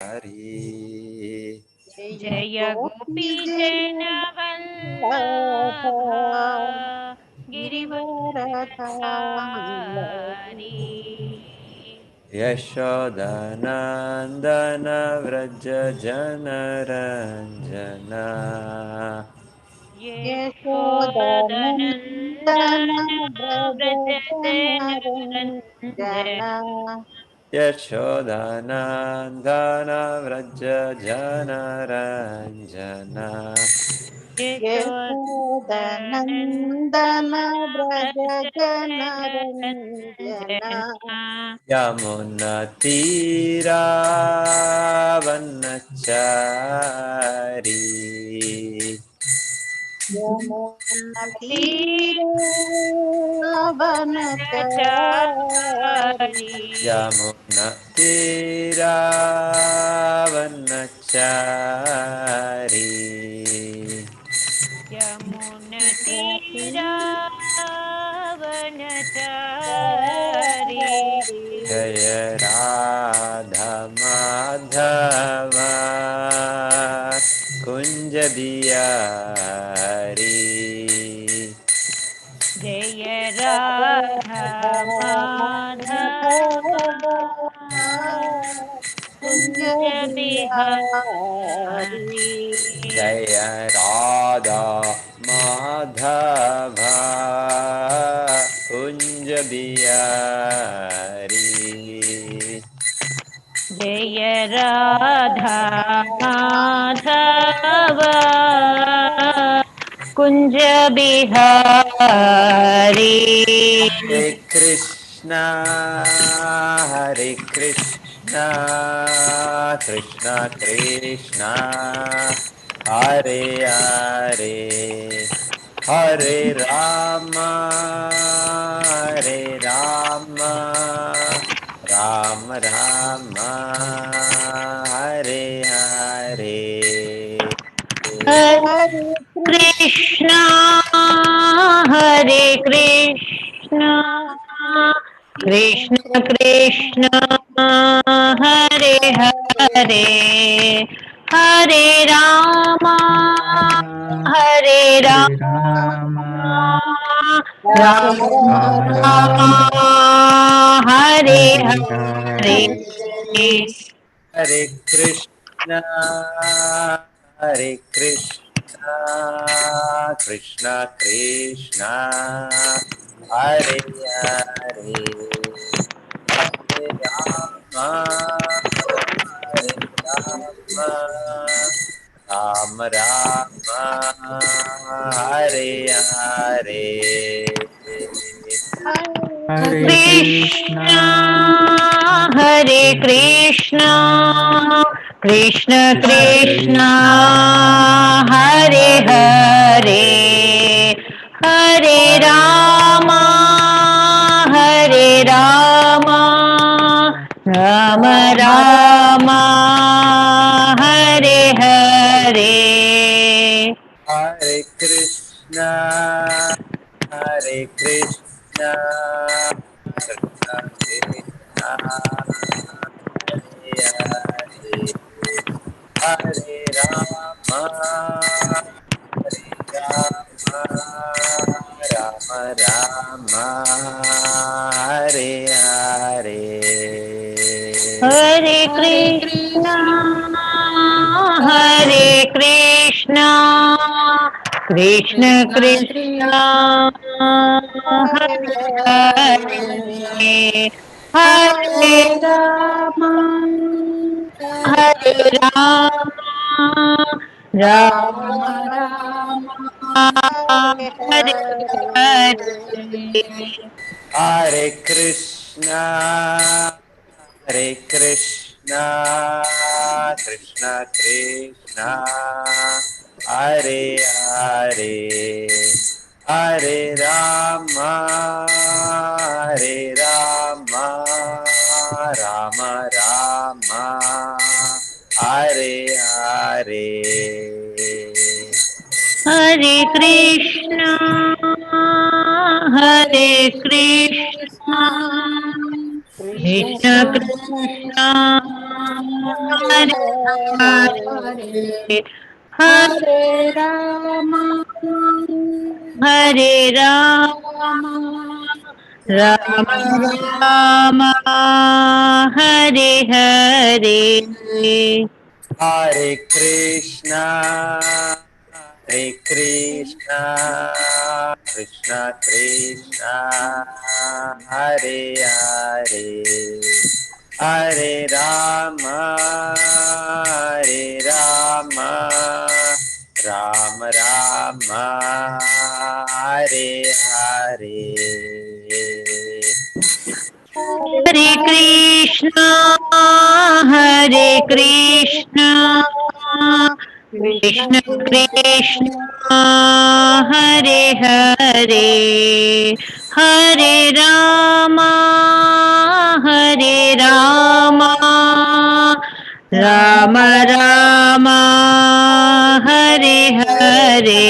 हरि जय गोपी जन वल्लभा गिरिवरधारी। यशोदनन्दन व्रज जनरञ्जना यशोदनन्दन व्रज जना जनरञ्जना। यशोदनन्दन व्रज जनरञ्जना यशोदनन्दन व्रज व्रज जनरञ्जना यमुनतीरावनचारी यमुनतीरावनचारि यमुनतीरावनचारी यमुनतीरावनचारी। जय राधा माधव कुंज बिहारी जय राधा माधव कुञ्ज कुंज बिहारी बिहारी। जय राधा माधव कुंज बिहारी जय राधा माधव कुंज बिहारी। हरे कृष्णा कृष्णा कृष्णा हरे हरे हरे राम राम राम हरे हरे हरे हरे कृष्णा हरे कृष्णा कृष्ण कृष्ण हरे हरे हरे राम हरे हरे राम राम राम राम राम राम हरे हरे हरे। हरे हरे कृष्णा कृष्णा कृष्णा हरे हरे हरे राम राम हरे हरे हरे कृष्णा कृष्ण हरे कृष्ण कृष्ण कृष्ण कृष्णा हरे हरे हरे हरे हरे हरे राम हरे राम राम राम हरे हरे। हरे कृष्णा कृष्णा कृष्णा हरे हरे हरे राम राम हरे हरे हरे हरे कृष्णा कृष्णा हरे हरे कृष्णा कृष्ण कृष्णा कृष्ण कृष्णा हरे हरे हरे हरे हरे हरे राम हरे हरे राम राम राम राम हरे हरे हरे। हरे कृष्णा कृष्णा कृष्णा हरे हरे हरे राम राम राम हरे हरे हरे हरे कृष्णा हरे कृष्णा कृष्णा कृष्ण कृष्ण कृष्ण कृष्ण कृष्ण हरे हरे राम हरे Ram Ram Ram Hare Hare Hare Krishna, Hare Krishna, Krishna Krishna, Hare Hare, Hare Rama, Hare Rama, Rama Rama, Hare Hare. हरे Krishna Krishna Krishna Krishna Hare Hare Hare Ram Ram Ram Hare Hare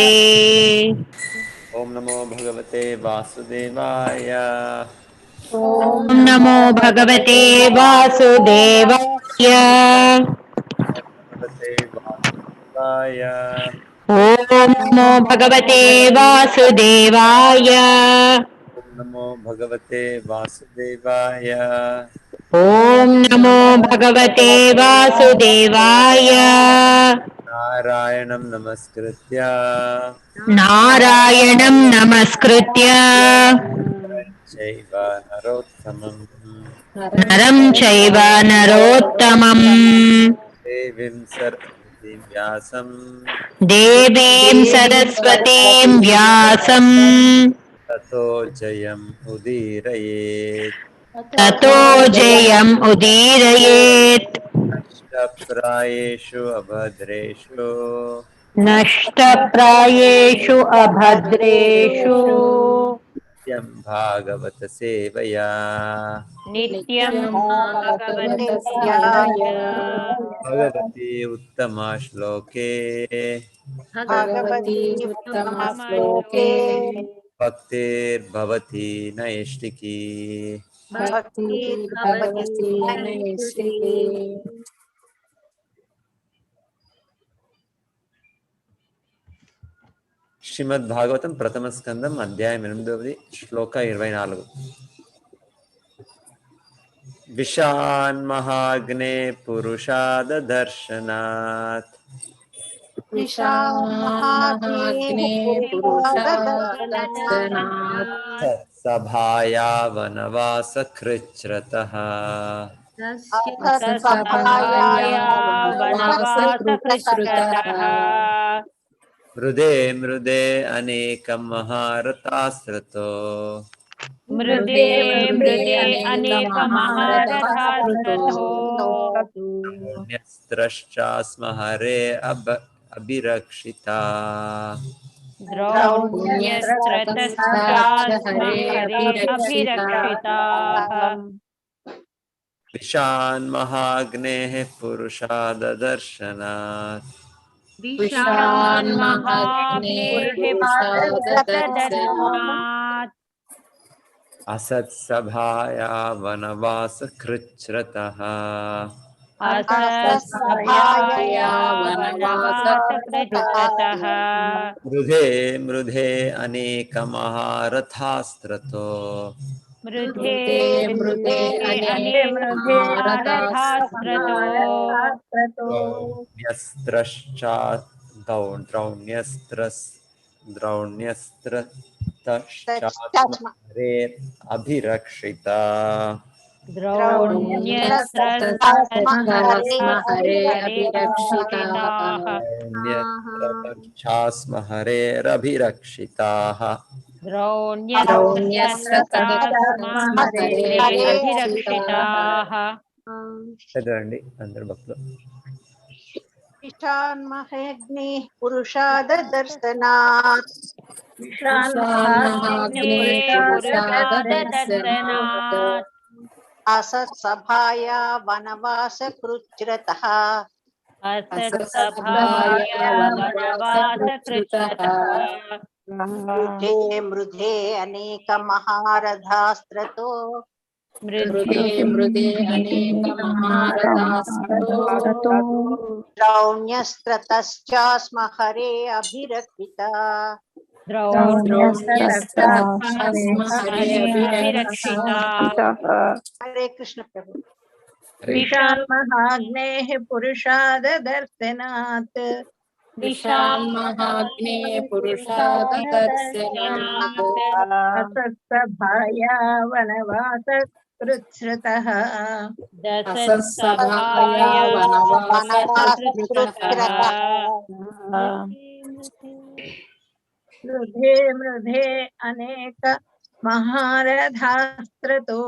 Om Namo Bhagavate Vasudevaya. ओम ॐ नमो भगवते वासुदेवाय Bhagavate Vasudevaya. ॐ नमो भगवते वासुदेवाय Om Namo Bhagavate Vasudevaya. ॐ नमो भगवते वासुदेवाय Narayanam Namaskritya. नारायणं नमस्कृत्य Chaiva Narottamam. नरं चैव नरोत्तमम् Devim Saraswati Vyasam. देवीं सरस्वतीं व्यासम् Tato Jayam Udirayet. ततो जयम् उदीरयेत् Ashtaprayeshu Abhadreshu. नष्टप्रायेषु अभद्रेषु Nityam Bhagavata Sevaya. नित्यं भागवत भगवतस्य सेवया Bhagavati Uttama Shloke. Bhagwati उत्तमश्लोके Bhaktir Bhavati Naishtiki. भक्तिर्भवती नैष्ठिकी శ్రీమద్ భాగవతం ప్రథమ స్కందం అధ్యాయం 8 శ్లోక 24 విశాన్మహాగ్నే పురుషాద దర్శనాత్ विशामहाग्नेः महाग्ने पुरुषादर्शनात् पुरुषादर्शनात् సభాయా వనవాస కృచ్రతః तत्सभाया सभाया वनवासकृच्छ्रुतः మృదే మృదే అనేకం మహారథాస్త్రతో मृदे मृदे मृदे मृदे अनेकमहारथः स्मृतो अनेकमहारथास्त्रतो ద్రోణ్యస్త్రశ్చాస్మ హరే అభిరక్షితా पुण्यस्त्रतश्चास्य द्रौण्यस्त्रतश्चास्म हरे हरे अभिरक्षिताः अभिरक्षिताः विशान्महाग्नेः पुरुषाददर्शनात् विशान्महाग्ने विशान्महाग्नेः पुरुषाददर्शनात् पुरुषाददर्शनात् असत्सभाया वनवासकृच्छ्रतः असत्सभाया वनवासकृच्छ्रतः मृधे मृधे अनेकमहारथास्त्रतो मृधे मृदे मृदे मृदे अनेकमहारथास्त्रतो अनेकमहारथास्त्रतो द्रौण्यस्त्रश्चा द्रौण्यस्त्रस् द्रौण्यस्त्रतश्चास्मरे अभिरक्षिता पुण्यस्त्रतश्चास्म हरे हरे अभिरक्षिताः द्रौण्यस्त्रतश्चास्म हरेरभिरक्षिताः द्रौण्यस्त्रतश्चास्म हरे अभिरक्षिताः अभिरक्षिताः చదవండి అందరు భక్తులు विशान्महाग्नेः पुरुषादर्शनात् विशान्महाग्ने पुरुषाददर्शनात् पुरुषाददर्शनात् असत्सभाया वनवासकृच्छ्रतः असत्सभाया असत्सभाया वनवासकृच्छ्रुतः वनवासकृच्छ्रतः मृधे मृधे अनेकमहारथास्त्रतो मृदे मृदे अनेक महारथास्त्रो द्रौण्यस्त्रतश्चास्म हरे अभिरक्षिता द्रोण्यस्त्रस्म हरे अभिरक्षिता हरे कृष्ण प्रभु हरे विशालमहाग्नेः पुरुषाददर्शनात् विशालमहाग्ने पुरुषाददर्शनात् असत्सभाया वनवासकृच्छ्रुतः असत्सभाया वनवासकृच्छ्रुतः मृधे मृधे अनेक महारथास्त्रतो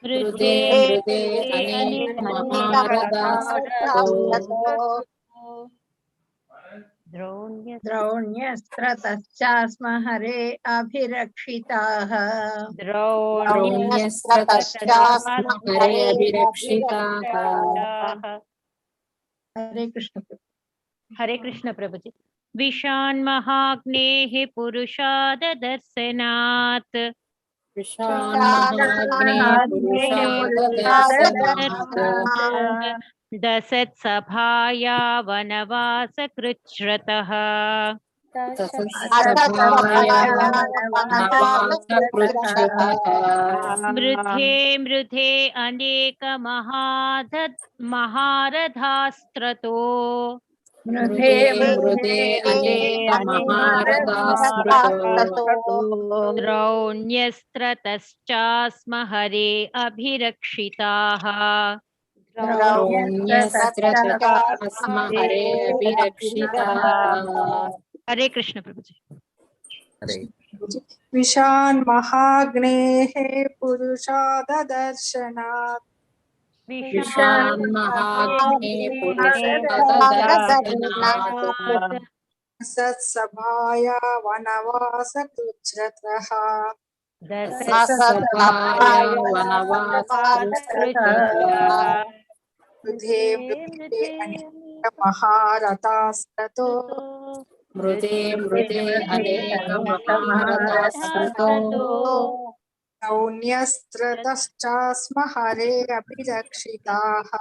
मृदे मृदे अनेक महारथास्त्रतो द्रोण्यस्त्रतश्चास्म हरे अभिरक्षिताः द्रोण्यस्त्रतश्चास्म हरे अभिरक्षिताः हरे कृष्ण हरे कृष्ण प्रभु जी। विशान्महाग्नेः पुरुषाददर्शनात् विशालमहाग्ने पुरुषाददर्शनात् दशत्सभाया वनवासकृच्छ्रतः तत्सभाया वनवासकृच्छ्रुतः मृधे मृधे अनेक महारथास्त्रतो मृदे मृदे अनेक महारथास्त्रतो द्रोण्यस्त्रतश्चास्म हरे अभिरक्षिताः द्रोण्यस्त्रतश्चास्म हरे अभिरक्षिताः हरे कृष्ण प्रभु जी। हरे विशान्महाग्नेः पुरुषाददर्शनात् विशान्महाग्ने पुरुषाददर्शनात् सत्सभाया वनवासकृच्छ्रतः सत्सभाया वनवासकृच्छ्रुतः मृधे मृधे अनेक महारथास्त्रतो मृदे मृदे अनेक महारथास्त्रतो द्रौण्यस्त्रतश्चास्म हरे अभिरक्षिताः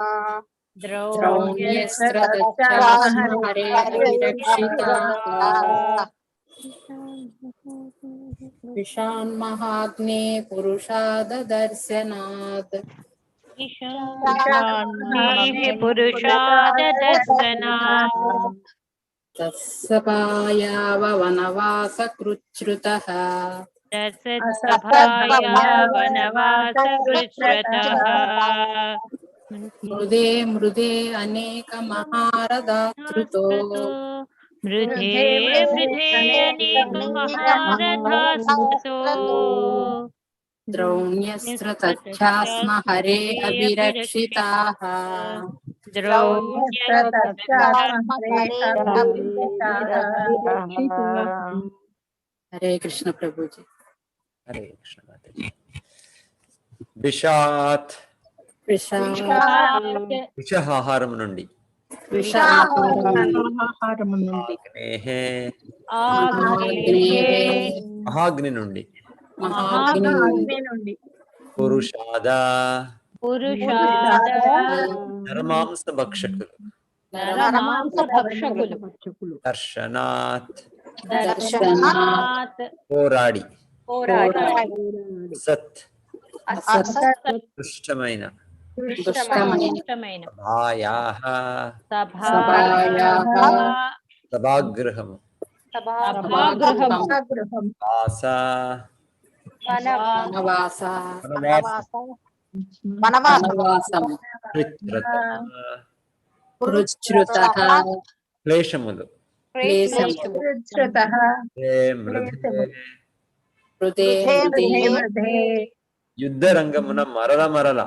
द्रोण्यस्त्रतश्चास्म हरे अभिरक्षिताः विशान्महाग्ने पुरुषाददर्शनात् विशान्महाग्नेः पुरुषाददर्शनात् तत्सभाया वनवासकृच्छ्रुतः दशत्सभाया वनवासकृच्छ्रतः मृदे मृदे अनेक महारथास्त्रुतो मृधे मृधे अनेक महारथास्त्रतो द्रोण्यस्त्रतश्चास्म हरे अभिरक्षिताः हरे कृष्ण प्रभु जी। हरे कृष्ण माता जी। विषाత్ విషః ఆహారం నుండి అగ్నేః మహాగ్ని నుండి పురుషాద నరమాంస భక్షకులు దర్శనాత్ పోరాడి సత్ దుష్టమైన సభాగృహము క్లేశములు యుద్ధ రంగమున మరల మరల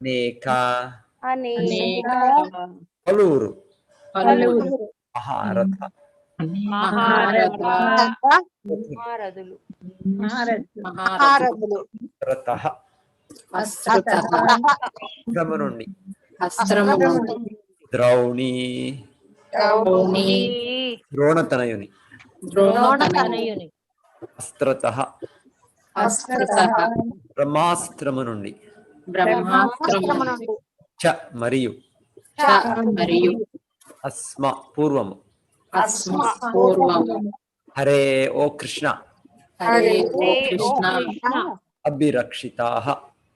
అనేక పలువురు నుండి ద్రౌణి ద్రోణతనయుని అస్త్రతః వస్త్రతః బ్రహ్మాస్త్రము నుండి బ్రహ్మాస్త్రము నుండి చ మరియు చ మరియు అస్మ పూర్వము అస్మ పూర్వము హరే ఓ కృష్ణ హరే ఓ కృష్ణ అభిరక్షితాః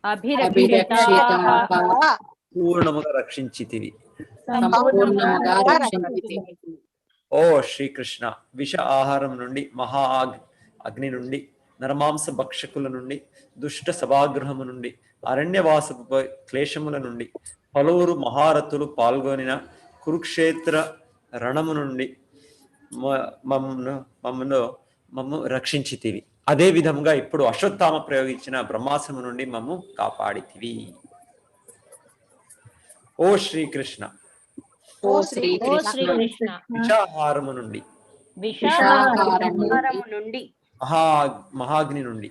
అభిరక్షితాః పూర్ణముగా రక్షించితివి. సంపూర్ణముగా రక్షించితివి. ఓ శ్రీకృష్ణ విష ఆహారం నుండి మహా అగ్ని నుండి నరమాంస భక్షకుల నుండి దుష్ట సభాగృహము నుండి అరణ్యవాసపు క్లేశముల నుండి పలువురు మహారథులు పాల్గొనిన కురుక్షేత్ర రణము నుండి మమ్ము రక్షించితివి. అదే విధంగా ఇప్పుడు అశ్వత్థామ ప్రయోగించిన బ్రహ్మాస్త్రము నుండి మమ్ము కాపాడితివి. ఓ శ్రీకృష్ణ ఓ శ్రీకృష్ణ విషాహారము నుండి విషాహారము నుండి మహాగ్ని నుండి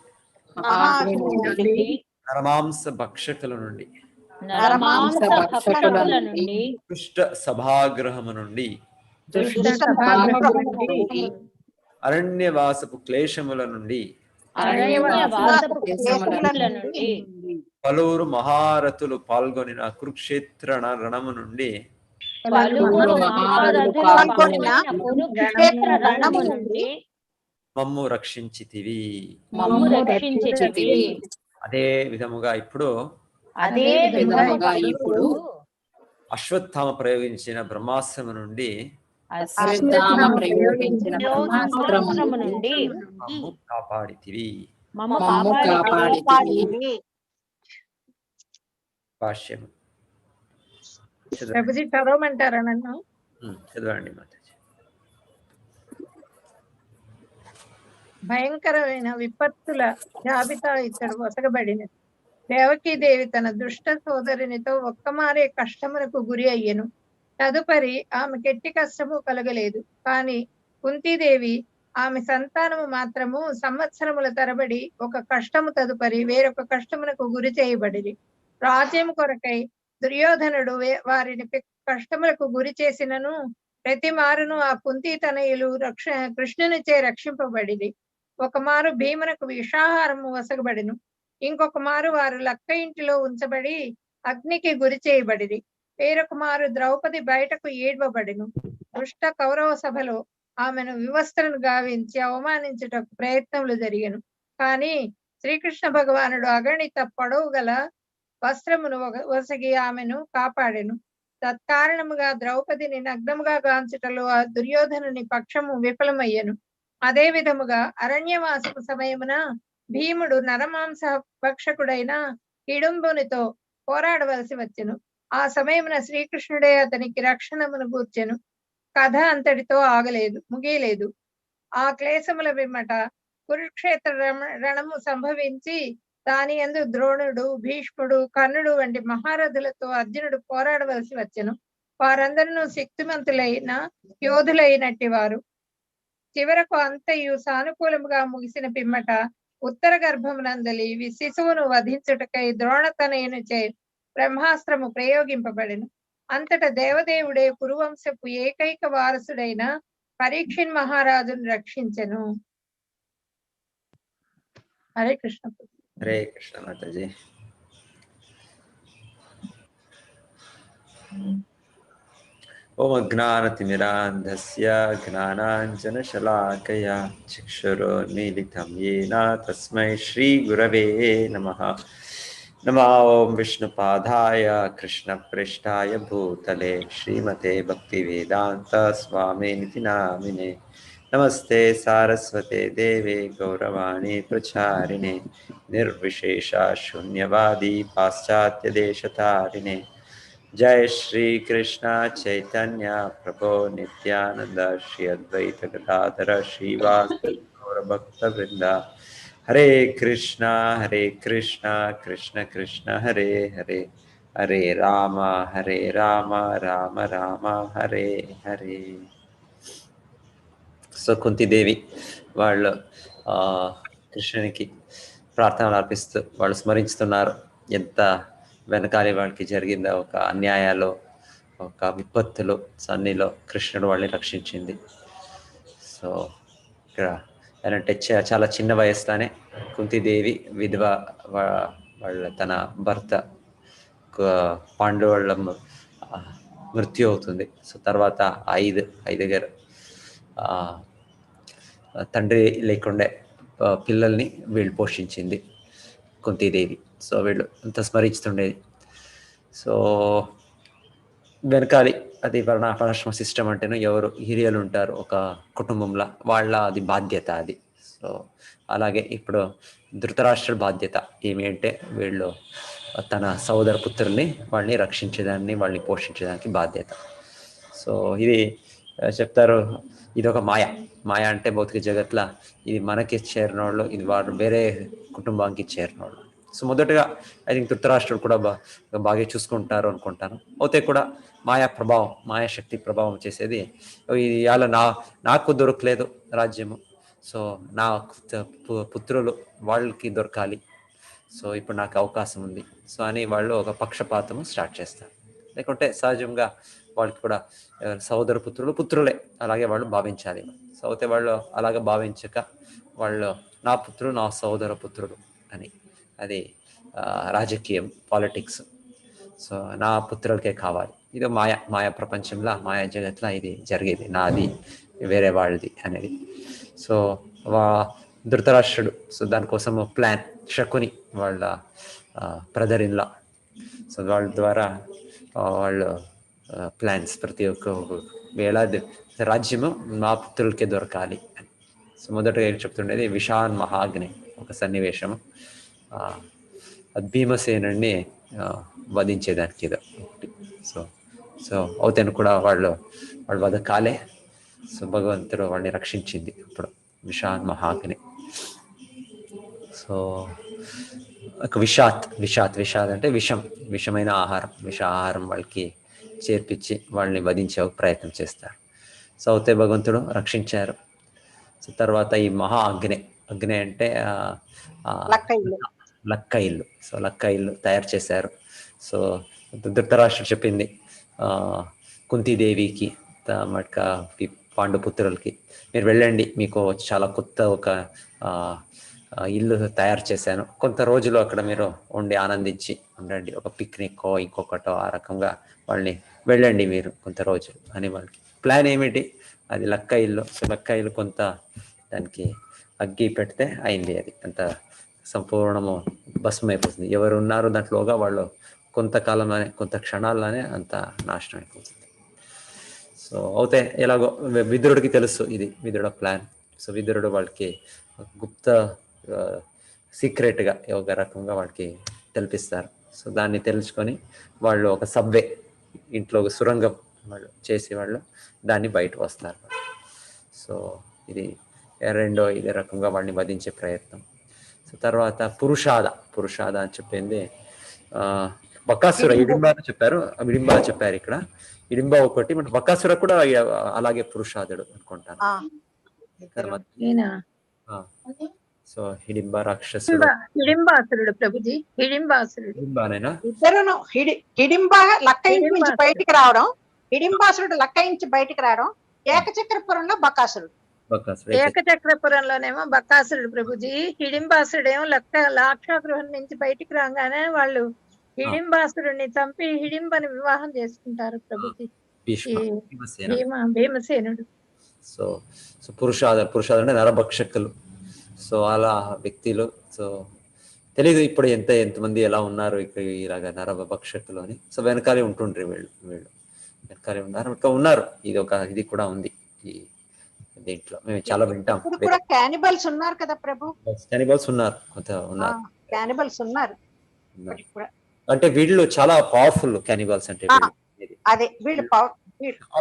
మహాగ్ని నుండి నరమాంస భక్షకుల నుండి నరమాంస భక్షకుల నుండి దుష్ట సభాగృహము నుండి దుష్ట సభాగృహము నుండి అరణ్యవాసపు క్లేశముల నుండి అరణ్యవాసపు క్లేశముల నుండి పలువురు మహారథులు పాల్గొనిన కురుక్షేత్ర రణము నుండి పలువురు మహారథులు పాల్గొనిన కురుక్షేత్ర రణము నుండి మమ్ము రక్షించితివి. మమ్ము రక్షించితివి. అదే విధముగా ఇప్పుడు అదే విధముగా ఇప్పుడు అశ్వత్థామ ప్రయోగించిన బ్రహ్మాస్త్రము నుండి అశ్వత్థామ ప్రయోగించిన బ్రహ్మాస్త్రము నుండి మమ్ము కాపాడితివి. మమ్ము కాపాడితివి. భాష్యం ప్రభుజీ చదవమంటారా నన్ను? చదవండి మాతాజీ. భయంకరమైన విపత్తుల జాబితా ఇతడు వసగబడినది. దేవకీదేవి తన దుష్ట సోదరునితో ఒక్కమారే కష్టములకు గురి అయ్యెను. తదుపరి ఆమె కెట్టి కష్టము కలగలేదు. కాని కుంతీదేవి ఆమె సంతానము మాత్రము సంవత్సరముల తరబడి ఒక కష్టము తదుపరి వేరొక కష్టమునకు గురి చేయబడిరి. రాజ్యము కొరకై దుర్యోధనుడు వారిని కష్టములకు గురి చేసినను ప్రతి మారును ఆ కుంతీ తనయులు కృష్ణునిచే రక్షింపబడిరి. ఒక మారు భీమునకు విషాహారము వసగబడిను. ఇంకొక మారు వారు లక్క ఇంటిలో ఉంచబడి అగ్నికి గురి చేయబడిరి. వేరొక మారు ద్రౌపది బయటకు ఈడ్వబడిను. దుష్ట కౌరవ సభలో ఆమెను వివస్త్రను గావించి అవమానించుటకు ప్రయత్నములు జరిగెను. కానీ శ్రీకృష్ణ భగవానుడు అగణిత పొడవు గల వస్త్రమును వసగి ఆమెను కాపాడెను. తత్కారణముగా ద్రౌపదిని నగ్నముగా గాంచుటలో ఆ దుర్యోధనుని పక్షము విఫలమయ్యను. అదే విధముగా అరణ్యవాసపు సమయమున భీముడు నరమాంస భక్షకుడైన హిడుంబునితో పోరాడవలసి వచ్చెను. ఆ సమయమున శ్రీకృష్ణుడే అతనికి రక్షణమును గూర్చెను. కథ అంతటితో ముగియలేదు. ఆ క్లేశముల పిమ్మట కురుక్షేత్ర రణము సంభవించి దాని యందు ద్రోణుడు, భీష్ముడు, కర్ణుడు వంటి మహారథులతో అర్జునుడు పోరాడవలసి వచ్చెను. వారందరూ శక్తిమంతులైన యోధులైనట్టి వారు. చివరకు అంతయు సానుకూలముగా ముగిసిన పిమ్మట ఉత్తర గర్భమునందలి శిశువును వధించుటకై ద్రోణతనయునిచే బ్రహ్మాస్త్రము ప్రయోగింపబడెను. అంతట దేవదేవుడే కురువంశపు ఏకైక వారసుడైన పరీక్షిన్ మహారాజును రక్షించెను. హరే కృష్ణ. హరే కృష్ణ మాతాజీ. ఓం అజ్ఞానతిమిరాంధస్య జ్ఞానాంజనశలాకయా చక్షురోన్మీలితం యేన తస్మై శ్రీ గురవే నమః. నమో ఓం విష్ణుపాదాయ కృష్ణప్రేష్ఠాయ భూతలే శ్రీమతే భక్తివేదాంత స్వామినితి నామినే. నమస్తే సారస్వతే దేవే గౌరవాణి ప్రచారిణే నిర్విశేష శూన్యవాది పాశ్చాత్య దేశతారిణే. జయ శ్రీ కృష్ణ చైతన్య ప్రభో నిత్యానంద శ్రీ అద్వైత గదాధర శ్రీవాసవి గౌరభక్త వృంద. హరే కృష్ణ కృష్ణ కృష్ణ హరే హరే, హరే రామ రామ రామ హరే హరే. సో కుంతీదేవి వాళ్ళు కృష్ణునికి ప్రార్థనలు అర్పిస్తూ వాళ్ళు స్మరించుతున్నారు ఎంత వెనకాలి వాళ్ళకి జరిగింద ఒక అన్యాయాలు, ఒక విపత్తులు సన్నిలో కృష్ణుడు వాళ్ళని రక్షించింది. సో ఇక్కడ అంటే చాలా చిన్న వయసులోనే కుంతీదేవి విధవ వాళ్ళ తన భర్త పాండవుల మృత్యు అవుతుంది. సో తర్వాత ఐదుగురు తండ్రి లేకుండే పిల్లల్ని వీళ్ళు పోషించింది కుంతీదేవి. సో వీళ్ళు అంత స్మరిస్తుండేది. సో వెనకాలి అది వర్ణాశ్రమ సిస్టమ్ అంటేనే ఎవరు హిరియలు ఉంటారు ఒక కుటుంబంలో, వాళ్ళ అది బాధ్యత అది. సో అలాగే ఇప్పుడు ధృతరాష్ట్ర బాధ్యత ఏమి అంటే వీళ్ళు తన సోదర పుత్రుల్ని వాళ్ళని రక్షించేదాన్ని, వాళ్ళని పోషించేదానికి బాధ్యత. సో ఇది చెప్తారు, ఇది ఒక మాయ అంటే భౌతిక జగత్లో ఇది మనకి చేరిన వాళ్ళు, ఇది వారు వేరే కుటుంబానికి చేరిన వాళ్ళు. సో మొదటగా ఐ థింక్ ధృతరాష్ట్రుడు కూడా బాగా చూసుకుంటారు అనుకుంటాను. అయితే కూడా మాయాశక్తి ప్రభావం చేసేది ఇది. ఇవాళ నాకు దొరకలేదు రాజ్యము, సో నా పుత్రులు వాళ్ళకి దొరకాలి, సో ఇప్పుడు నాకు అవకాశం ఉంది సో అని వాళ్ళు ఒక పక్షపాతము స్టార్ట్ చేస్తారు. లేకుంటే సహజంగా వాళ్ళకి కూడా సోదర పుత్రులే అలాగే వాళ్ళు భావించాలి. సో అయితే వాళ్ళు అలాగ భావించక వాళ్ళు నా పుత్రుడు నా సోదర పుత్రుడు అని, అది రాజకీయం, పాలిటిక్స్. సో నా పుత్రులకే కావాలి, ఇది మాయా ప్రపంచంలో, మాయా జగత్లో ఇది జరిగేది, నాది వేరే వాళ్ళది అనేది. సో ధృతరాష్ట్రుడు సో దానికోసం ప్లాన్, శకుని వాళ్ళ బ్రదర్ ఇన్ లా, సో వాళ్ళ ద్వారా వాళ్ళు ప్లాన్స్ ప్రతి ఒక్క వేలాది రాజ్యము మా పుత్రులకే దొరకాలి అని. సో మొదటగా ఏం చెప్తుండేది, విషాన్ మహాగ్ని ఒక సన్నివేశము, భీమసేనుడిని వధించేదానికి ఏదో ఒకటి. సో అవుతాను కూడా వాళ్ళు వధ కాలే. సో భగవంతుడు వాళ్ళని రక్షించింది అప్పుడు విషాన్ మహాగ్ని. సో ఒక విషాత్ అంటే విషమైన ఆహారం, ఆహారం వాళ్ళకి చేర్పించి వాళ్ళని వధించే ప్రయత్నం చేస్తారు. సో అయితే భగవంతుడు రక్షించారు. సో తర్వాత ఈ మహా అగ్ని అంటే లక్క ఇల్లు. సో లక్క ఇల్లు తయారు చేశారు. సో ధృతరాష్ట్రుడు చెప్పింది కుంతీదేవికి, పాండుపుత్రులకి, మీరు వెళ్ళండి, మీకు చాలా కొత్త ఒక ఇల్లు తయారు చేశాను, కొంత రోజులు అక్కడ మీరు ఉండి ఆనందించి ఉండండి, ఒక పిక్నిక్ ఇంకొకటో ఆ రకంగా వాళ్ళని వెళ్ళండి మీరు కొంత రోజులు అని. వాళ్ళకి ప్లాన్ ఏమిటి, అది లక్క ఇల్లు. సో లక్క ఇల్లు కొంత దానికి అగ్గి పెడితే అయింది, అది అంత సంపూర్ణము భస్మం అయిపోతుంది. ఎవరు ఉన్నారు దాంట్లోగా వాళ్ళు కొంతకాలంలోనే, కొంత క్షణాల్లోనే అంత నాశనం అయిపోతుంది. సో అయితే ఎలాగో విదురుడికి తెలుసు, ఇది విదురుడ ప్లాన్. సో విదురుడు వాళ్ళకి గుప్త సీక్రెట్గా ఒక రకంగా వాళ్ళకి తెలిపిస్తారు. సో దాన్ని తెలుసుకొని వాళ్ళు ఒక సబ్వే, ఇంట్లో ఒక సురంగం వాళ్ళు చేసి వాళ్ళు దాన్ని బయట వస్తారు. సో ఇది ఇదే రకంగా వాళ్ళని వధించే ప్రయత్నం. సో తర్వాత పురుషాద అని చెప్పింది బకాసుర, ఇడింబ చెప్పారు ఇక్కడ. ఇడింబ ఒకటి, బట్ బకాసుర కూడా అలాగే పురుషాదుడు అనుకుంటాను. సో హిడింబ రాక్షసుడు, హిడింబాసురుడు ప్రభుజీ, హిడింబాసురుడేనా? ఇద్దరును హిడింబ లక్క ఇంటి నుంచి బయటికి రావడం, హిడింబాసురుడు లక్క ఇంచి బయటికి రావడం, ఏకచక్రపురంలో బకాసురుడు. ఏకచక్రపురంలోనేమో బకాసురుడు ప్రభుజీ, హిడింబాసురుడేమో లాక్షాగృహం నుంచి బయటికి రాగానే వాళ్ళు హిడింబాసురుడిని చంపి హిడింబని వివాహం చేసుకుంటారు ప్రభుజీ, భీమసేనుడు. సో పురుషాద అంటే నరభక్షకులు. సో అలా వ్యక్తులు, సో తెలీదు ఇప్పుడు ఎంతమంది ఎలా ఉన్నారు ఇక్కడ ఇలాగా నరభక్షకులు అని. సో వెనకాలే ఉంటుండ్రి వీళ్ళు వెనకాలే ఉన్నారు. ఇది కూడా ఉంది ఈ దీంట్లో, మేము చాలా వింటాం. క్యానిబల్స్ ఉన్నారు కదా ప్రభు, క్యానిబల్స్ ఉన్నారు, క్యానిబల్స్ ఉన్నారు. అంటే వీళ్ళు చాలా పవర్ఫుల్ క్యానిబల్స్. అంటే అదే వీళ్ళు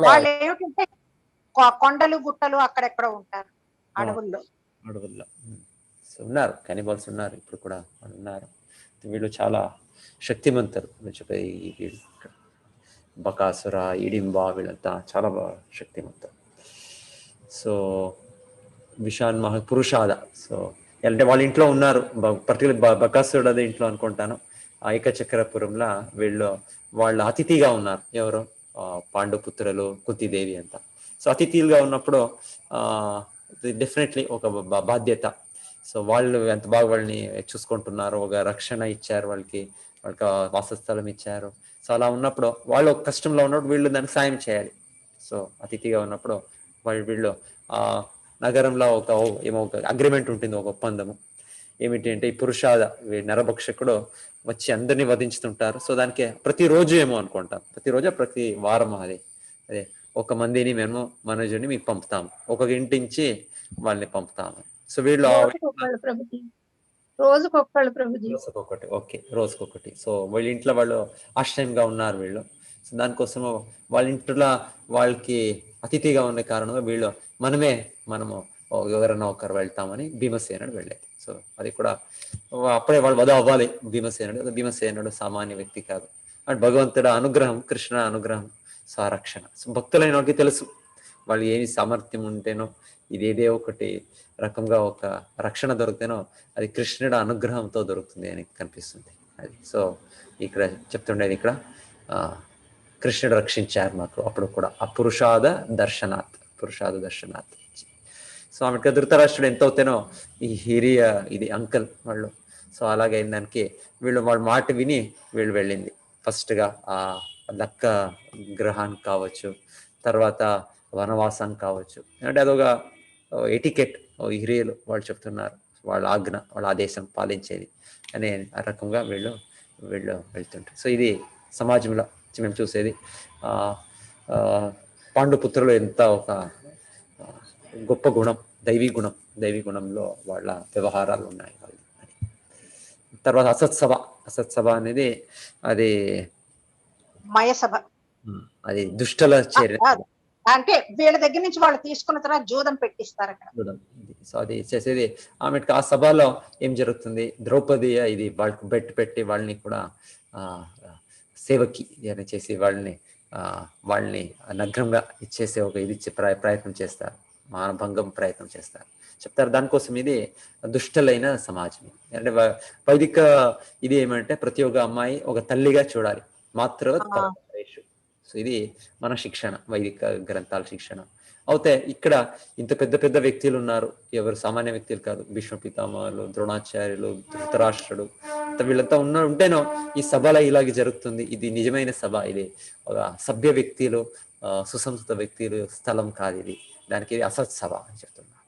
వాళ్ళు ఏమిటంటే కొండలు గుట్టలు అక్కడెక్కడ ఉంటారు, అడవుల్లో. సో ఉన్నారు క్యానిబల్స్ ఉన్నారు, ఇప్పుడు కూడా వాళ్ళు ఉన్నారు. వీళ్ళు చాలా శక్తిమంతులు. వీళ్ళు బకాసుర, ఇడింబ వీళ్ళంతా చాలా శక్తిమంతులు. సో విషాన్ పురుషాద, సో అంటే వాళ్ళ ఇంట్లో ఉన్నారు, పర్టికులర్ బకాసురుడు అదే ఇంట్లో అనుకుంటాను. ఏకచక్రపురంలో వాళ్ళు అతిథిగా ఉన్నారు. ఎవరు? పాండుపుత్రులు, కుంతీదేవి అంతా. సో అతిథిలుగా ఉన్నప్పుడు డెఫినెట్లీ ఒక బాధ్యత. సో వాళ్ళు ఎంత బాగా వాళ్ళని చూసుకుంటున్నారు, ఒక రక్షణ ఇచ్చారు వాళ్ళకి వాసస్థలం ఇచ్చారు. సో అలా ఉన్నప్పుడు వాళ్ళు ఒక కష్టంలో ఉన్నప్పుడు వీళ్ళు దానికి సాయం చేయాలి. సో అతిథిగా ఉన్నప్పుడు వీళ్ళు ఆ నగరంలో ఒక అగ్రిమెంట్ ఉంటుంది, ఒక ఒప్పందము. ఏమిటి అంటే ఈ నరభక్షకుడు వచ్చి అందరినీ వధించుతుంటారు. సో దానికి ప్రతిరోజు ఏమో అనుకుంటాం, ప్రతి వారం అదే ఒక మందిని మేము మనుజుని మీకు పంపుతాము, ఒక ఇంటి నుంచి వాళ్ళని పంపుతాము. సో వీళ్ళు రోజుకొకటి, ఓకే, రోజుకొకటి. సో వాళ్ళ ఇంట్లో వాళ్ళు ఆశ్రయంగా ఉన్నారు వీళ్ళు. సో దానికోసము వాళ్ళ ఇంట్లో వాళ్ళకి అతిథిగా ఉన్న కారణంగా మనము ఎవరైనా ఒకరు వెళ్తామని భీమసేనుడు వెళ్ళేది. సో అది కూడా అప్పుడే వాళ్ళు వధ అవ్వాలి భీమసేనుడు సామాన్య వ్యక్తి కాదు. అండ్ భగవంతుడు అనుగ్రహం, కృష్ణ అనుగ్రహం, స్వరక్షణ. సో భక్తులైన వాళ్ళకి తెలుసు వాళ్ళు ఏమి సామర్థ్యం ఉంటేనో ఇదేదే ఒకటి రకంగా ఒక రక్షణ దొరికితేనో అది కృష్ణుడు అనుగ్రహంతో దొరుకుతుంది అని కనిపిస్తుంది. అది సో ఇక్కడ చెప్తుండేది, ఇక్కడ కృష్ణుడు రక్షించారు మాకు అప్పుడు కూడా ఆ పురుషాద దర్శనాత్. సో ఆమెకి ధృతరాష్ట్రుడు ఎంత అవుతానో ఈ హిరియ ఇది అంకల్ వాళ్ళు. సో అలాగే దానికి వాళ్ళ మాట విని వెళ్ళింది. ఫస్ట్గా ఆ లక్క గ్రహానికి కావచ్చు, తర్వాత వనవాసం కావచ్చు. అంటే అదొక ఎటికెట్, హిరియలు వాళ్ళు చెప్తున్నారు, వాళ్ళ ఆజ్ఞ, వాళ్ళ ఆదేశం పాలించేది అనే రకంగా వీళ్ళు వెళ్తుంటారు. సో ఇది సమాజంలో మేము చూసేది. పాండుపుత్రులు ఎంత ఒక గొప్ప గుణం, దైవీ గుణంలో వాళ్ళ వ్యవహారాలు ఉన్నాయి. తర్వాత అసత్సభ అనేది అది మయసభ, అది దుష్టల అంటే వీళ్ళ దగ్గర నుంచి వాళ్ళు తీసుకున్న తర్వాత జూదం పెట్టిస్తారు అక్కడ. సో అది చేసేది ఆమెకి. ఆ సభలో ఏం జరుగుతుంది, ద్రౌపది ఇది వాళ్ళకి పెట్టి వాళ్ళని కూడా సేవకి చేసి వాళ్ళని నగ్నంగా ఇచ్చేసే ఒక ఇది ప్రయత్నం చేస్తారు, మానభంగం ప్రయత్నం చేస్తారు, చెప్తారు. దానికోసం ఇది దుష్టలైన సమాజం. అంటే వైదిక ఇది ఏమంటే ప్రతి ఒక్క అమ్మాయి ఒక తల్లిగా చూడాలి, మాతృవత్. సో ఇది మన శిక్షణ, వైదిక గ్రంథాల శిక్షణ. అయితే ఇక్కడ ఇంత పెద్ద వ్యక్తులు ఉన్నారు, ఎవరు సామాన్య వ్యక్తులు కాదు. భీష్మ పితామహులు, ద్రోణాచార్యులు, ధృతరాష్ట్రుడు, వీళ్ళంతా ఉంటేనో ఈ సభలో ఇలాగే జరుగుతుంది. ఇది నిజమైన సభ, ఇది ఒక సభ్య వ్యక్తులు, సుసంస్కృత వ్యక్తులు స్థలం కాదు ఇది. దానికి ఇది అసత్ సభ అని చెప్తున్నా.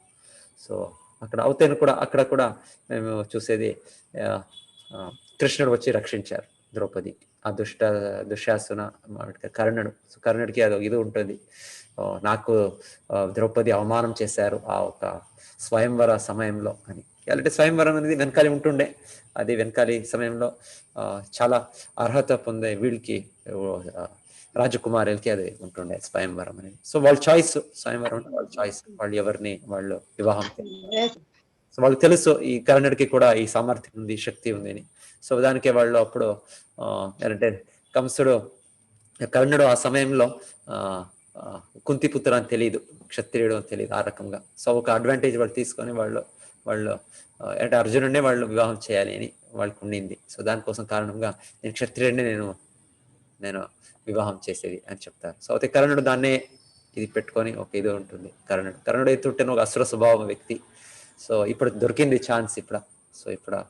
సో అక్కడ కూడా మేము చూసేది కృష్ణుడు వచ్చి రక్షించారు ద్రౌపది. ఆ దుశ్శాసన కర్ణుడికి అది ఇది ఉంటుంది, నాకు ద్రౌపది అవమానం చేశారు ఆ ఒక స్వయంవర సమయంలో అని. అంటే స్వయంవరం అనేది వెనకాలి ఉంటుండే. అది వెనకాలి సమయంలో చాలా అర్హత పొందే వీళ్ళకి రాజకుమారులకి అది ఉంటుండే స్వయంవరం అనేది. సో వాళ్ళ చాయిస్, స్వయంవరం అంటే వాళ్ళ చాయిస్, వాళ్ళు ఎవరిని వాళ్ళు వివాహం. సో వాళ్ళకి తెలుసు ఈ కర్ణుడికి కూడా ఈ సామర్థ్యం ఉంది, శక్తి ఉంది అని. సో దానికే వాళ్ళు అప్పుడు ఏంటంటే కర్ణుడు ఆ సమయంలో కుంతిపుత్ర అని తెలియదు, క్షత్రియుడు అని తెలియదు, ఆ రకంగా. సో ఒక అడ్వాంటేజ్ వాళ్ళు తీసుకొని వాళ్ళు అంటే అర్జునుడినే వాళ్ళు వివాహం చేయాలి అని వాళ్ళకి ఉండింది. సో దానికోసం కారణంగా నేను క్షత్రియుడిని నేను వివాహం చేసేది అని చెప్తారు. సో అయితే కర్ణుడు దాన్నే ఇది పెట్టుకొని ఒక ఇది ఉంటుంది. కర్ణుడు ఎత్తుంటే ఒక అసుర స్వభావం వ్యక్తి. సో ఇప్పుడు దొరికింది ఛాన్స్ సో ఇప్పుడు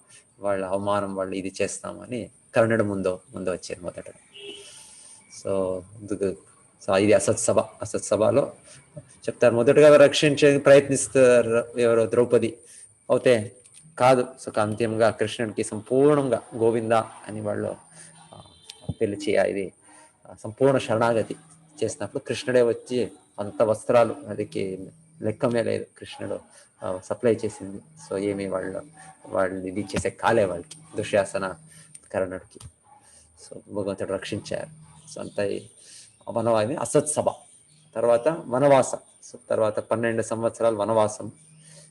వాళ్ళ అవమానం వాళ్ళు ఇది చేస్తామని కర్ణుడు ముందు వచ్చారు మొదట. సో ఇది అసత్సభలో చెప్తారు. మొదటగా రక్షించడానికి ప్రయత్నిస్తారు ఎవరో ద్రౌపది, అయితే కాదు. సో అంతిమంగా కృష్ణుడికి సంపూర్ణంగా గోవింద అని వాళ్ళు పిలిచి ఇది సంపూర్ణ శరణాగతి చేసినప్పుడు కృష్ణుడే వచ్చి అంత వస్త్రాలు అదికి లెక్కమే లేదు, కృష్ణుడు సప్లై చేసింది. సో ఏమి వాళ్ళు ఇది చేసే కాలే వాళ్ళకి, దుశ్శాసన కర్ణుడికి. సో భగవంతుడు రక్షించారు. సో అంత వనవాది అసత్సభ. తర్వాత వనవాసం. సో తర్వాత 12 సంవత్సరాలు వనవాసం.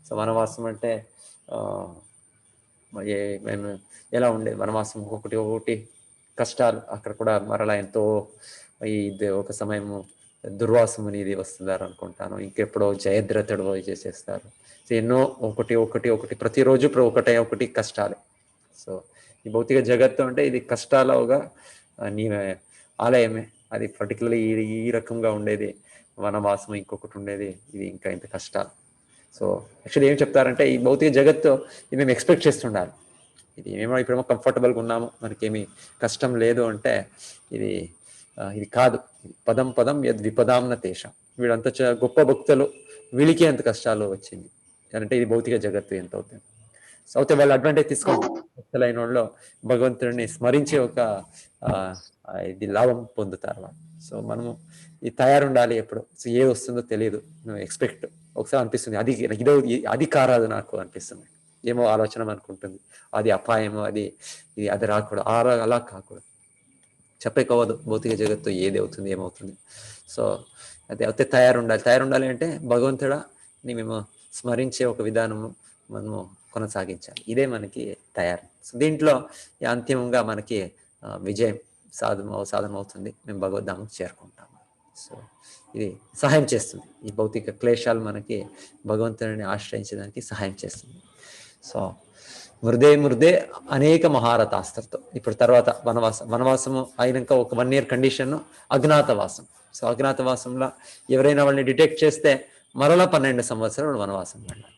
సో వనవాసం అంటే మేము ఎలా ఉండేది వనవాసం, ఒకటి కష్టాలు. అక్కడ కూడా మరలా ఎంతో ఇది ఒక సమయము దుర్వాసముని ఇది వస్తున్నారు అనుకుంటాను, ఇంకెప్పుడో జయద్రథుడు చేసేస్తారు. సో ఎన్నో ఒకటి ప్రతిరోజు ఒకటి కష్టాలు. సో ఈ భౌతిక జగత్తు అంటే ఇది కష్టాలుగా నీ ఆలయమే. అది పర్టికులర్లీ ఈ రకంగా ఉండేది వనవాసం. ఇంకొకటి ఉండేది ఇది ఇంకా ఇంత కష్టాలు. సో యాక్చువల్లీ ఏం చెప్తారంటే ఈ భౌతిక జగత్తు ఇది మేము ఎక్స్పెక్ట్ చేస్తుండాలి. ఇది ఏమో ఇప్పుడేమో కంఫర్టబుల్గా ఉన్నాము, మనకేమీ కష్టం లేదు అంటే ఇది ఇది కాదు. పదం పదం యద్ విపదాంన తేషం. వీళ్ళంత గొప్ప భక్తులు, వీళ్ళకి ఎంత కష్టాలు వచ్చింది అంటే ఇది భౌతిక జగత్తు ఎంత అవుతుంది. సో అయితే వాళ్ళు అడ్వాంటేజ్ తీసుకుంటారు. భక్తులైన వాళ్ళు భగవంతుడిని స్మరించే ఒక ఇది లాభం పొందుతారు వాళ్ళు. సో మనము ఈ తయారుండాలి ఎప్పుడు. సో ఏది వస్తుందో తెలియదు, నువ్వు ఎక్స్పెక్ట్. ఒకసారి అనిపిస్తుంది అది ఇదో అది కారాదు నాకు అనిపిస్తుంది, ఏమో ఆలోచన అనుకుంటుంది అది అపాయమో అది అది రాకూడదు, అలా కాకూడదు. చెప్పేకవ్వదు భౌతిక జగత్తు ఏది అవుతుంది ఏమవుతుంది. సో అదే అయితే తయారుండాలి అంటే భగవంతుడా ని మేము స్మరించే ఒక విధానము మనము కొనసాగించాలి. ఇదే మనకి తయారు. సో దీంట్లో అంతిమంగా మనకి విజయం సాధన అవుతుంది, మేము భగవద్ధామకు చేరుకుంటాము. సో ఇది సహాయం చేస్తుంది, ఈ భౌతిక క్లేశాలు మనకి భగవంతుడిని ఆశ్రయించడానికి సహాయం చేస్తుంది. సో మృదే అనేక మహారథాస్త్రతో ఇప్పుడు తర్వాత వనవాసము అయినాక ఒక 1 year కండిషన్ అజ్ఞాతవాసం. సో అజ్ఞాతవాసంలో ఎవరైనా వాళ్ళని డిటెక్ట్ చేస్తే మరలా 12 సంవత్సరాలు వనవాసం వెళ్ళాలి.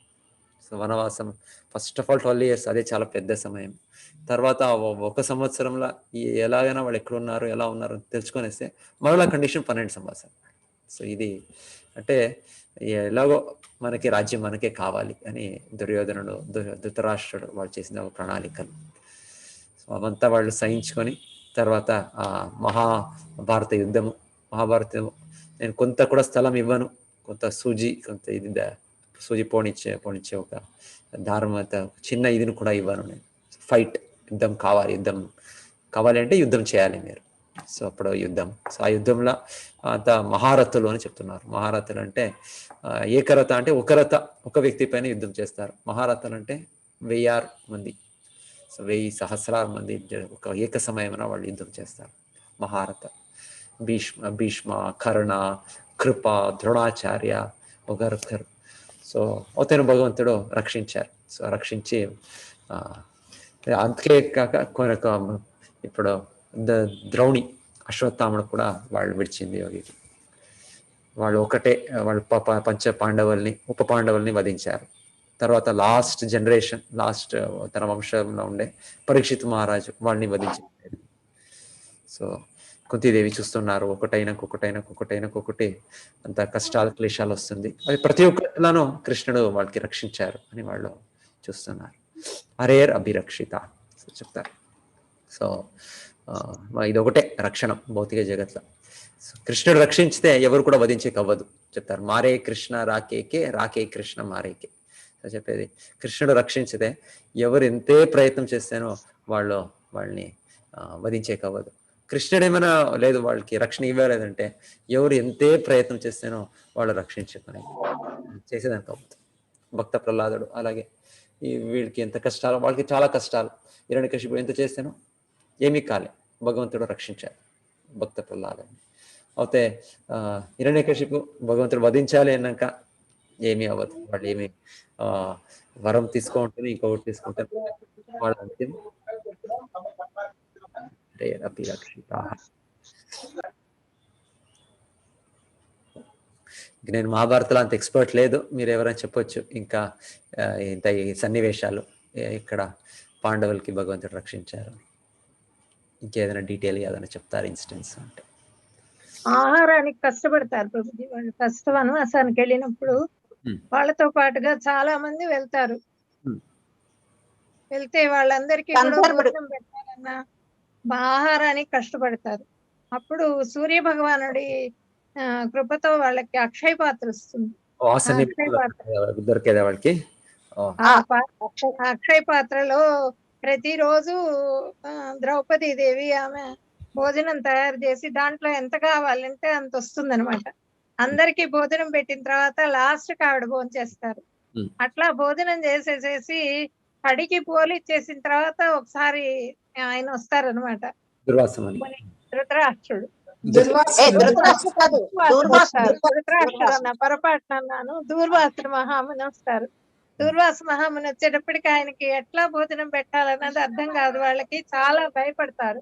So Vanavasam first of all 12 years, అదే చాలా పెద్ద సమయం. తర్వాత 1 సంవత్సరంలో ఎలాగైనా వాళ్ళు ఎక్కడ ఉన్నారు ఎలా ఉన్నారు తెలుసుకొనేస్తే మరలా కండిషన్ 12 సంవత్సరాలు. సో ఇది అంటే ఎలాగో మనకి రాజ్యం మనకే కావాలి అని దుర్యోధనుడు ధృతరాష్ట్రుడు వాళ్ళు చేసిన ప్రణాళికలు. సో అవంతా వాళ్ళు సహించుకొని తర్వాత ఆ మహాభారత యుద్ధము నేను కొంత కూడా స్థలం ఇవ్వను, కొంత సూజి పోనిచ్చే ఒక ధార్మత చిన్న ఇదిని కూడా ఇవ్వను నేను. యుద్ధం కావాలి అంటే యుద్ధం చేయాలి మీరు. సో అప్పుడు యుద్ధం. సో ఆ యుద్ధంలో అంత మహారథులు అని చెప్తున్నారు. మహారథులు అంటే ఏకరథ అంటే ఒక వ్యక్తి పైన యుద్ధం చేస్తారు. మహారథులు అంటే 1000 మంది, సో 1000 సహస్రాల మంది ఒక ఏక సమయమున వాళ్ళు యుద్ధం చేస్తారు. మహారథ భీష్మ కర్ణ కృప ద్రోణాచార్య ఒకరొకరు. సో అతను భగవంతుడు రక్షించారు. సో రక్షించి అంతే కాక ఇప్పుడు ద్రౌణి అశ్వత్థాముడు కూడా వాళ్ళు విడిచింది. వాళ్ళు వాళ్ళ పంచ పాండవుల్ని ఉప పాండవుల్ని వధించారు. తర్వాత లాస్ట్ జనరేషన్ తన వంశంలో ఉండే పరీక్షిత్ మహారాజు వాళ్ళని వధించారు. సో కుంతీదేవి చూస్తున్నారు, ఒకటైనకొకటి అంత కష్టాలు క్లేశాలు వస్తుంది. అది ప్రతి ఒక్కరిలోనూ కృష్ణుడు వాళ్ళకి రక్షించారు అని వాళ్ళు చూస్తున్నారు. హరేర్ అభిరక్షిత చెప్తారు. సో ఇదొకటే రక్షణ భౌతిక జగత్లో. కృష్ణుడు రక్షించితే ఎవరు కూడా వధించేకి అవ్వదు చెప్తారు. మారే కృష్ణ రాకే కృష్ణ మారేకే చెప్పేది. కృష్ణుడు రక్షించితే ఎవరు ఎంతే ప్రయత్నం చేస్తేనో వాళ్ళని వధించేకి అవ్వదు. కృష్ణుడు ఏమైనా లేదు వాళ్ళకి రక్షణ ఇవ్వలేదంటే ఎవరు ఎంతే ప్రయత్నం చేస్తేనో వాళ్ళు చేసేదానికి అవ్వదు. భక్త ప్రహ్లాదుడు అలాగే వీళ్ళకి ఎంత కష్టాలు, వాళ్ళకి చాలా కష్టాలు. హిరణ్యకశిపుడు ఎంత చేస్తేనో ఏమీ కాలే, భగవంతుడు రక్షించారు భక్త ప్రహ్లాదుని. అయితే హిరణ్యకశిపు భగవంతుడు వధించాలి అన్నాక ఏమీ అవ్వదు. వాళ్ళు ఏమి వరం తీసుకుంటుంది, ఇంకొకటి తీసుకుంటారు. వాళ్ళ నేను మహాభారతంలో అంత ఎక్స్పర్ట్ లేదు, మీరు ఎవరైనా చెప్పొచ్చు ఇంకా ఇంత ఈ సన్నివేశాలు ఇక్కడ పాండవులకి భగవంతుడు రక్షించారు, ఇంకేదైనా డీటెయిల్ ఏదైనా చెప్తారు ఇన్స్టెన్స్ అంటే? ఆహారానికి కష్టపడతారు ప్రభుజీ. వాళ్ళు ఫస్ట్ వనవాసానికి వెళ్ళినప్పుడు వాళ్ళతో పాటుగా చాలా మంది వెళ్తారు. వెళ్తే వాళ్ళందరికీ భోజనం పెట్టాలన్నా ఆహారానికి కష్టపడతారు. అప్పుడు సూర్య భగవానుడి కృపతో వాళ్ళకి అక్షయ పాత్ర వస్తుంది. అక్షయ పాత్రలో ప్రతిరోజు ద్రౌపదీదేవి ఆమె భోజనం తయారు చేసి దాంట్లో ఎంత కావాలంటే అంత వస్తుంది అనమాట. అందరికి భోజనం పెట్టిన తర్వాత లాస్ట్ కి ఆవిడ భోజనం చేస్తారు. అట్లా భోజనం చేసేసేసి కడికి పోలిచ్చేసిన తర్వాత ఒకసారి ఆయన వస్తారనమాట, ధృతరాష్ట్రుడు. పొరపాటున అన్నాను, దూర్వాసుడు మహాముని వస్తారు. దూర్వాస మహాముని వచ్చేటప్పటికి ఆయనకి ఎట్లా భోజనం పెట్టాలన్నది అర్థం కాదు. వాళ్ళకి చాలా భయపడతారు,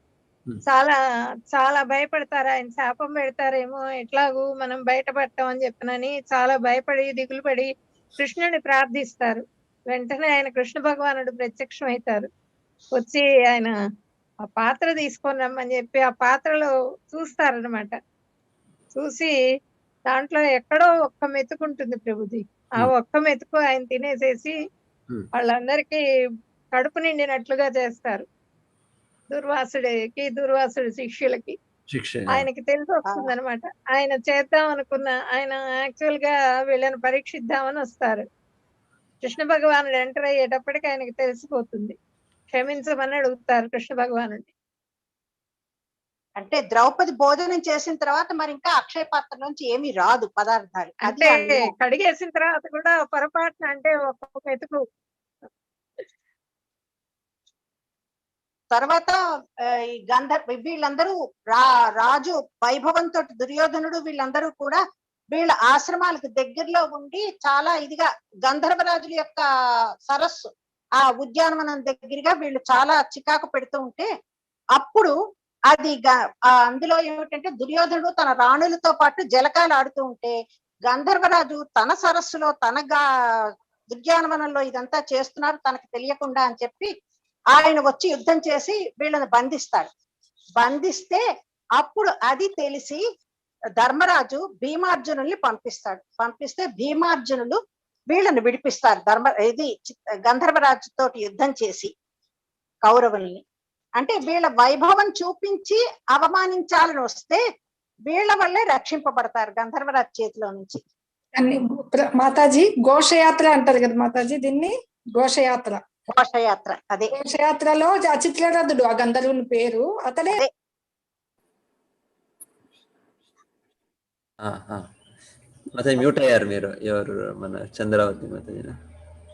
చాలా భయపడతారు. ఆయన శాపం పెడతారేమో, ఎట్లాగూ మనం బయటపడతాం అని చెప్పినని చాలా భయపడి దిగులు పడి కృష్ణుని ప్రార్థిస్తారు. వెంటనే ఆయన కృష్ణ భగవానుడు ప్రత్యక్షమవుతారు. వచ్చి ఆయన ఆ పాత్ర తీసుకొని రమ్మని చెప్పి ఆ పాత్రలో చూస్తారనమాట. చూసి దాంట్లో ఎక్కడో ఒక్క మెతుకుంటుంది ప్రభుజీ. ఆ ఒక్క మెతుకు ఆయన తినేసేసి వాళ్ళందరికీ కడుపు నిండినట్లుగా చేస్తారు. దుర్వాసుడి శిష్యులకి శిక్ష ఆయనకి తెలిసి వస్తుంది అనమాట. ఆయన చేద్దాం అనుకున్న ఆయన యాక్చువల్ గా వీళ్ళని పరీక్షిద్దామని వస్తారు. కృష్ణ భగవానుడు ఎంటర్ అయ్యేటప్పటికి ఆయనకి తెలిసిపోతుంది. క్షమించమని అడుగుతారు కృష్ణ భగవానుడిని. అంటే ద్రౌపది భోజనం చేసిన తర్వాత మరి ఇంకా అక్షయ పాత్ర నుంచి ఏమీ రాదు పదార్థాలు. అది అంటే కడిగేసిన తర్వాత కూడా పొరపాటున అంటే ఒక్కొక్క మెతుకు తర్వాత ఈ వీళ్ళందరూ రాజు వైభవంతో దుర్యోధనుడు వీళ్ళందరూ కూడా వీళ్ళ ఆశ్రమాలకు దగ్గరలో ఉండి చాలా ఇదిగా గంధర్వరాజుల యొక్క సరస్సు ఆ ఉద్యానవనం దగ్గరగా వీళ్ళు చాలా చికాకు పెడుతూ ఉంటే అప్పుడు అది అందులో ఏమిటంటే దుర్యోధనుడు తన రాణులతో పాటు జలకాలు ఆడుతూ ఉంటే గంధర్వరాజు తన సరస్సులో ఉద్యానవనంలో ఇదంతా చేస్తున్నారు తనకు తెలియకుండా అని చెప్పి ఆయన వచ్చి యుద్ధం చేసి వీళ్ళని బంధిస్తాడు. బంధిస్తే అప్పుడు అది తెలిసి ధర్మరాజు భీమార్జునుల్ని పంపిస్తే భీమార్జునులు వీళ్ళని విడిపిస్తారు. గంధర్వరాజు తోటి యుద్ధం చేసి కౌరవుల్ని. అంటే వీళ్ళ వైభవం చూపించి అవమానించాలని వస్తే వీళ్ళ వల్లే రక్షింపబడతారు గంధర్వరాజు చేతిలో నుంచి. మాతాజీ ఘోషయాత్ర అంటారు కదా మాతాజీ, దీన్ని ఘోషయాత్ర. అదే ఘోషయాత్రలో చిత్రరథుడు ఆ గంధర్వుని పేరు అతడే. మ్యూట్ అయ్యారు మీరు. ఎవరు? మన చంద్రావతి మాతాజీ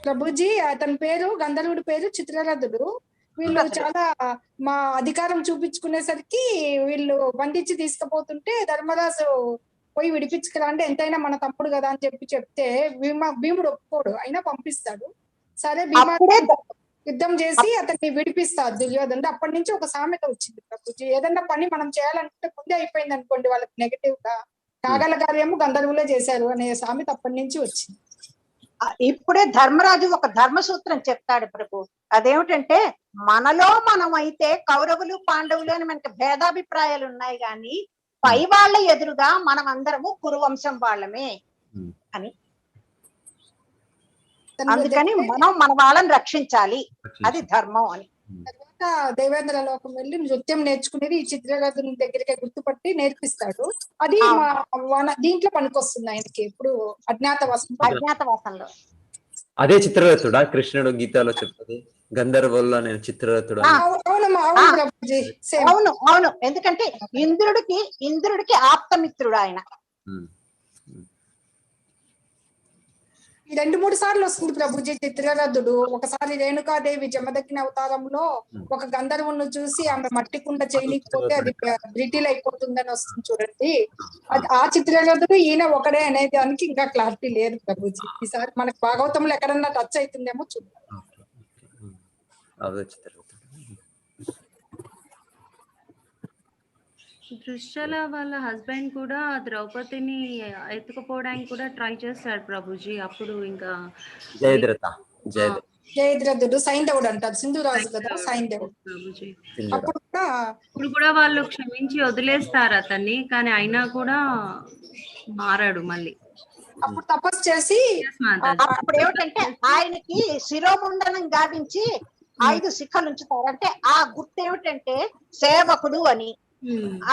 ప్రభుజీ. అతని పేరు గంధర్వుడి పేరు చిత్రరథుడు. వీళ్ళు చాలా మా అధికారం చూపించుకునేసరికి వీళ్ళు బంధించి తీసుకుపోతుంటే ధర్మరాజు పోయి విడిపించుకురా అంటే ఎంతైనా మన తమ్ముడు కదా అని చెప్తే భీముడు ఒప్పుకోడు, అయినా పంపిస్తాడు. సరే యుద్ధం చేసి అతన్ని విడిపిస్తారు దుర్యోధనుడు. అప్పటి నుంచి ఒక సామెత వచ్చింది ప్రభుజీ, ఏదన్నా పని మనం చేయాలంటే ముందే అయిపోయింది అనుకోండి వాళ్ళకి నెగటివ్ గా, కాగల కార్యము గంధర్వులే చేశారు అనే సామెత అప్పటి నుంచి వచ్చింది. ఇప్పుడే ధర్మరాజు ఒక ధర్మసూత్రం చెప్తాడు ప్రభు. అదేమిటంటే మనలో మనం అయితే కౌరవులు పాండవులు అని మనకి భేదాభిప్రాయాలు ఉన్నాయి కానీ పై వాళ్ళ ఎదురుగా మనం అందరము కురువంశం వాళ్ళమే అని. అందుకని మనం మన వాళ్ళని రక్షించాలి, అది ధర్మం అని. తర్వాత దేవేంద్ర లోకం వెళ్ళి నృత్యం నేర్చుకునేది ఈ చిత్రరథుని దగ్గరికి గుర్తుపట్టి నేర్పిస్తాడు. అది దీంట్లో పనికొస్తుంది ఆయనకి ఇప్పుడు అజ్ఞాతవాసంలో. అదే చిత్రరథుడా కృష్ణుడు గీతాలో చెప్పది? గంధర్వుల్లో నేను చిత్రరథుడు. అవును అవును, ఎందుకంటే ఇంద్రుడికి ఆప్తమిత్రుడు ఆయన. 2-3 సార్లు వస్తుంది ప్రభుజీ చిత్రరథుడు. ఒకసారి రేణుకాదేవి జమదగ్ని అవతారంలో ఒక గంధర్వుని చూసి ఆమె మట్టి కుండ చేయలేకపోతే అది బ్రిటిల్ అయిపోతుందని వస్తుంది చూడండి. అది ఆ చిత్రరథుడు ఈయన ఒకడే అనే దానికి ఇంకా క్లారిటీ లేదు ప్రభుజీ. ఈసారి మనకు భాగవతంలో ఎక్కడన్నా టచ్ అవుతుందేమో చూద్దాం. దృశ్యల వాళ్ళ హస్బెండ్ కూడా ద్రౌపదిని ఎత్తుకుపోవడానికి కూడా ట్రై చేస్తాడు ప్రభుజీ. అప్పుడు ఇంకా జయద్రథుడు సైంధవుడు అంటారు, సింధురాజు కదా సైంధవుడు. అప్పుడు కూడా వాళ్ళు క్షమించి వదిలేస్తారు అతన్ని, కానీ అయినా కూడా మారాడు మళ్ళీ. అప్పుడు తపస్సు చేసి అప్పుడు ఏమిటంటే ఆయనకి శిరోముండనం గావించి 5 శిఖలు ఉంచుతారు. అంటే ఆ గుర్తు ఏమిటంటే సేవకుడు అని.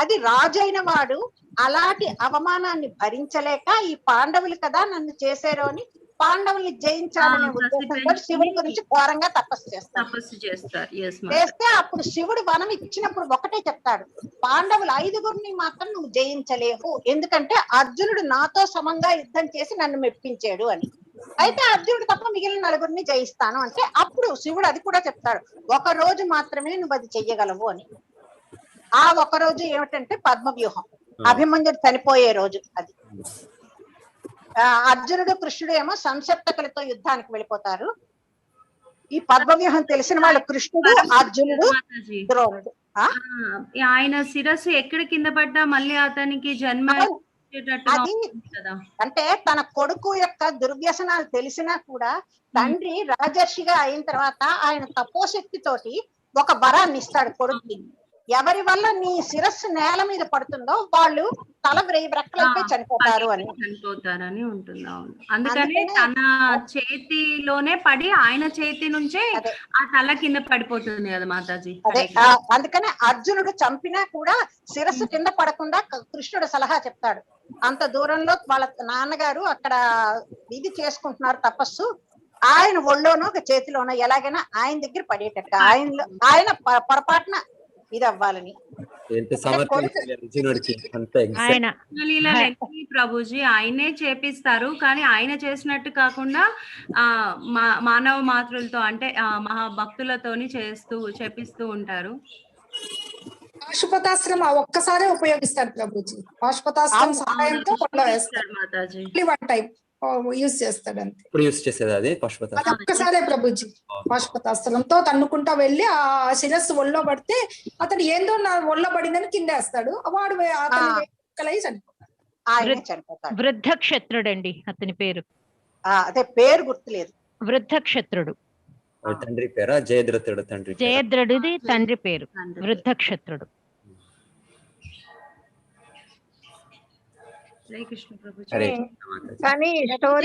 అది రాజైన వాడు అలాంటి అవమానాన్ని భరించలేక ఈ పాండవులు కదా నన్ను చేశారు అని పాండవుల్ని జయించాలనే ఉద్దేశంతో శివుడి గురించి ఘోరంగా తపస్సు చేస్తే అప్పుడు శివుడు వనం ఇచ్చినప్పుడు ఒకటే చెప్తాడు, పాండవులు 5గురిని మాత్రం నువ్వు జయించలేవు, ఎందుకంటే అర్జునుడు నాతో సమంగా యుద్ధం చేసి నన్ను మెప్పించాడు అని. అయితే అర్జునుడు తప్ప మిగిలిన 4గురిని జయిస్తాను అంటే అప్పుడు శివుడు అది కూడా చెప్తాడు, ఒక రోజు మాత్రమే నువ్వు అది చెయ్యగలవు అని. ఆ ఒక రోజు ఏమిటంటే పద్మవ్యూహం, అభిమన్యుడు చనిపోయే రోజు అది. అర్జునుడు కృష్ణుడు ఏమో సంసప్తకులతో యుద్ధానికి వెళ్ళిపోతారు. ఈ పద్మవ్యూహం తెలిసిన వాళ్ళు కృష్ణుడు, అర్జునుడు, ద్రోణుడు. ఆయన శిరస్సు ఎక్కడ కింద పడ్డా మళ్ళీ అతనికి జన్మ వచ్చేటట్టుగా అది ఉంటుంది కదా. అంటే తన కొడుకు యొక్క దుర్వ్యసనాలు తెలిసినా కూడా తండ్రి రాజర్షిగా అయిన తర్వాత ఆయన తపోశక్తి తోటి ఒక వరాన్ని ఇస్తాడు కొడుక్కి. ఎవరి వల్ల నీ శిరస్సు నేల మీద పడుతుందో వాళ్ళు తల రెక్కలైపోయి చనిపోతారు అని. చనిపోతారని ఉంటుంది. అవును. అందుకని అందుకనే తన చేతిలోనే పడి ఆయన చేతి నుంచే అదే. ఆ తల కింద పడిపోతుంది కదా మాతాజీ. అదే అందుకనే అర్జునుడు చంపినా కూడా శిరస్సు కింద పడకుండా కృష్ణుడు సలహా చెప్తాడు. అంత దూరంలో వాళ్ళ నాన్నగారు అక్కడ ఇది చేసుకుంటున్నారు తపస్సు, ఆయన ఒళ్ళోనో ఒక చేతిలోనో ఎలాగైనా ఆయన దగ్గర పడేటట్టు ఆయన పొరపాటున ఇది అవ్వాలని. ఎంత సమర్థించాలి అర్జునుడికి అంత ఆయన కృష్ణలీలలన్నీ ప్రభుజీ ఆయనే చేపిస్తారు, కానీ ఆయన చేసినట్టు కాకుండా మానవ మాతృలతో అంటే మహాభక్తులతోని చేపిస్తూ ఉంటారు. పాశుపతాస్త్రం ఒక్కసారే ఉపయోగిస్తారు ప్రభుజీ. పాశుపతాస్త్రం సహాయంతో కొండ వేస్తారు మాతాజీ. వన్ టైం యూజ్ చేస్తాడు అంతే. ఇప్పుడు యూస్ చేసేది అది పశుపతి అది ఒక్కసారే ప్రభుజీ. పాశుపతాస్త్రంతో తన్నుకుంటా వెళ్ళి ఆ శిరస్సు ఒళ్ళో పడితే అతడు ఏందో నా ఒళ్ళో పడిందని కిందేస్తాడు, వాడు అతని చనిపోతాడు. ఆయన చనిపోతాడు. వృద్ధ క్షత్రుడండి అతని పేరు. అదే పేరు గుర్తులేదు. వృద్ధ క్షత్రుడు. తండ్రి పేరా? జయద్రథుడు తండ్రి. జయద్రథుడి తండ్రి పేరు వృద్ధ క్షత్రుడు. జై కృష్ణ ప్రభుజీ. హరే కానీ స్టోరీ